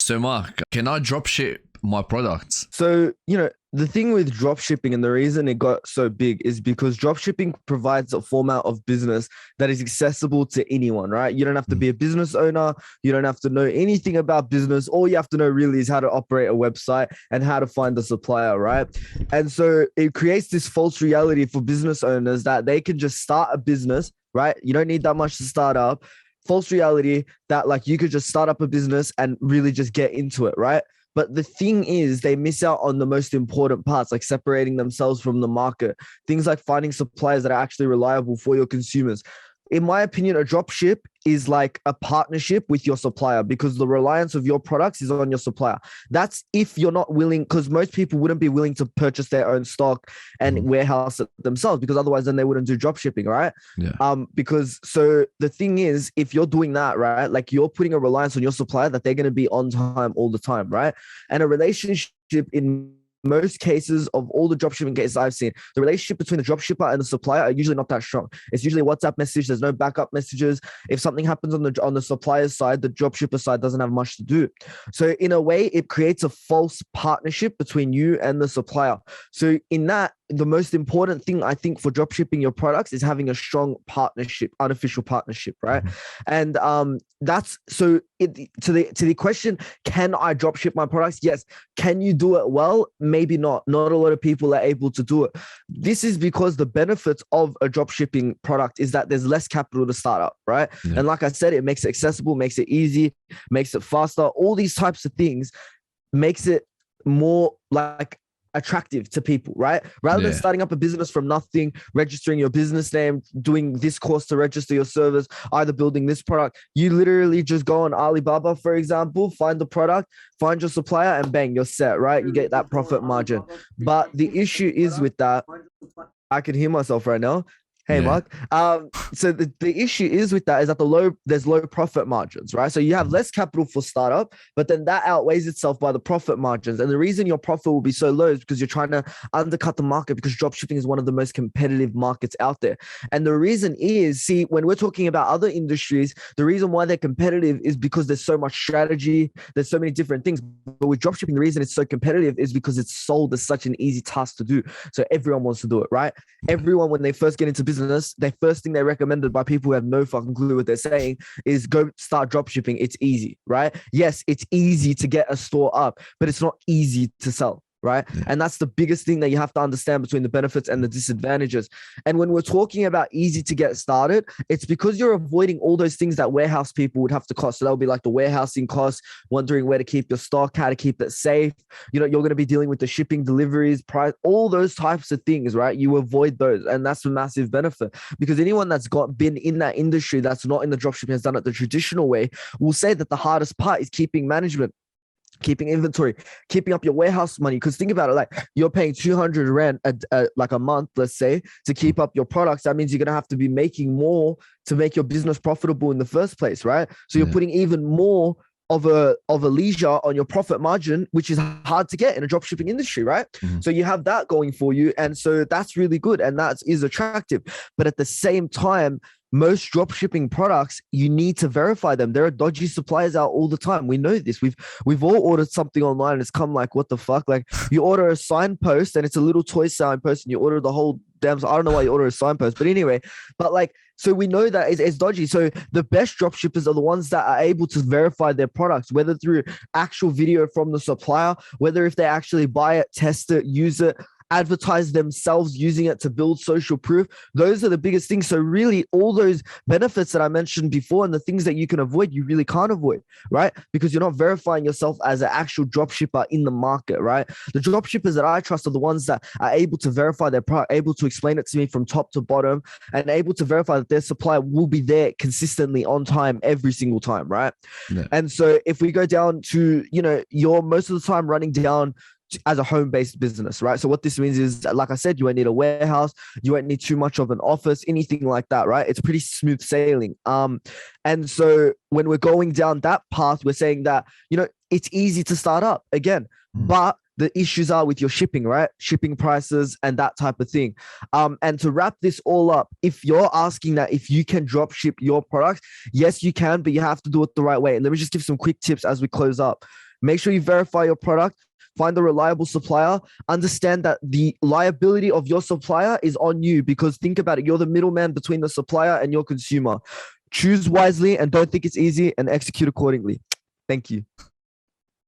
So Mark, can I drop ship my products? So, the thing with drop shipping and the reason it got so big is because drop shipping provides a format of business that is accessible to anyone, right? You don't have to be a business owner. You don't have to know anything about business. All you have to know really is how to operate a website and how to find a supplier, right? And so it creates this false reality for business owners that they can just start a business, right? You don't need that much to start up. False reality that like you could just start up a business and really just get into it, right? But the thing is, they miss out on the most important parts, like separating themselves from the market, things like finding suppliers that are actually reliable for your consumers. In my opinion, a drop ship is like a partnership with your supplier because the reliance of your products is on your supplier. That's if you're not willing, because most people wouldn't be willing to purchase their own stock and warehouse it themselves, because otherwise then they wouldn't do drop shipping, right? Yeah. Because so the thing is, if you're doing that, right, like you're putting a reliance on your supplier that they're going to be on time all the time, right? And a relationship in most cases of all the dropshipping cases I've seen, the relationship between the dropshipper and the supplier are usually not that strong. It's usually a WhatsApp message. There's no backup messages. If something happens on the supplier's side, the dropshipper side doesn't have much to do. So in a way, it creates a false partnership between you and the supplier. So in that, the most important thing I think for dropshipping your products is having a strong partnership, unofficial partnership, right? And that's so. To the question, can I dropship my products? Yes. Can you do it well? Maybe not. Not a lot of people are able to do it. This is because the benefits of a dropshipping product is that there's less capital to start up, right? Yeah. And like I said, it makes it accessible, makes it easy, makes it faster. All these types of things makes it more like attractive to people, right? Rather than starting up a business from nothing, registering your business name, doing this course to register your service, either building this product, you literally just go on Alibaba, for example, find the product, find your supplier, and bang, you're set, right? You get that profit margin. But the issue is with that, I can hear myself right now. Hey, Mark. So the issue is with that is that there's low profit margins, right? So you have less capital for startup, but then that outweighs itself by the profit margins. And the reason your profit will be so low is because you're trying to undercut the market, because dropshipping is one of the most competitive markets out there. And the reason is, see, when we're talking about other industries, the reason why they're competitive is because there's so much strategy, there's so many different things. But with dropshipping, the reason it's so competitive is because it's sold as such an easy task to do. So everyone wants to do it, right? Everyone, when they first get into business, the first thing they're recommended by people who have no fucking clue what they're saying is go start dropshipping. It's easy, right? Yes, it's easy to get a store up, but it's not easy to sell, right? And that's the biggest thing that you have to understand between the benefits and the disadvantages. And when we're talking about easy to get started, it's because you're avoiding all those things that warehouse people would have to cost. So that would be like the warehousing costs, wondering where to keep your stock, how to keep it safe. You're going to be dealing with the shipping, deliveries, price, all those types of things, right? You avoid those. And that's a massive benefit, because anyone that's been in that industry that's not in the dropshipping, has done it the traditional way, will say that the hardest part is keeping management, keeping inventory, keeping up your warehouse money. Because think about it, like you're paying 200 rent like a month, let's say, to keep up your products. That means you're going to have to be making more to make your business profitable in the first place, right? So you're putting even more of a leisure on your profit margin, which is hard to get in a dropshipping industry, right? So you have that going for you. And so that's really good. And that is attractive. But at the same time, most dropshipping products, you need to verify them. There are dodgy suppliers out all the time. We know this. We've all ordered something online and it's come like, what the fuck? Like you order a signpost and it's a little toy signpost, and you order the whole damn, I don't know why you order a signpost, but anyway, but like, so we know that it's dodgy. So the best dropshippers are the ones that are able to verify their products, whether through actual video from the supplier, whether if they actually buy it, test it, use it, advertise themselves using it to build social proof. Those are the biggest things. So really all those benefits that I mentioned before and the things that you can avoid, you really can't avoid, right? Because you're not verifying yourself as an actual dropshipper in the market, right? The dropshippers that I trust are the ones that are able to verify their product, able to explain it to me from top to bottom, and able to verify that their supplier will be there consistently on time every single time, right? And so if we go down to, you're most of the time running down as a home-based business, right? So what this means is, like I said, you won't need a warehouse, you won't need too much of an office, anything like that, right? It's pretty smooth sailing. And so when we're going down that path, we're saying that, it's easy to start up again, but the issues are with your shipping, right? Shipping prices and that type of thing. And to wrap this all up, if you're asking that if you can drop ship your products, yes, you can, but you have to do it the right way. And let me just give some quick tips as we close up. Make sure you verify your product. Find a reliable supplier. Understand that the liability of your supplier is on you, because think about it. You're the middleman between the supplier and your consumer. Choose wisely and don't think it's easy, and execute accordingly. Thank you.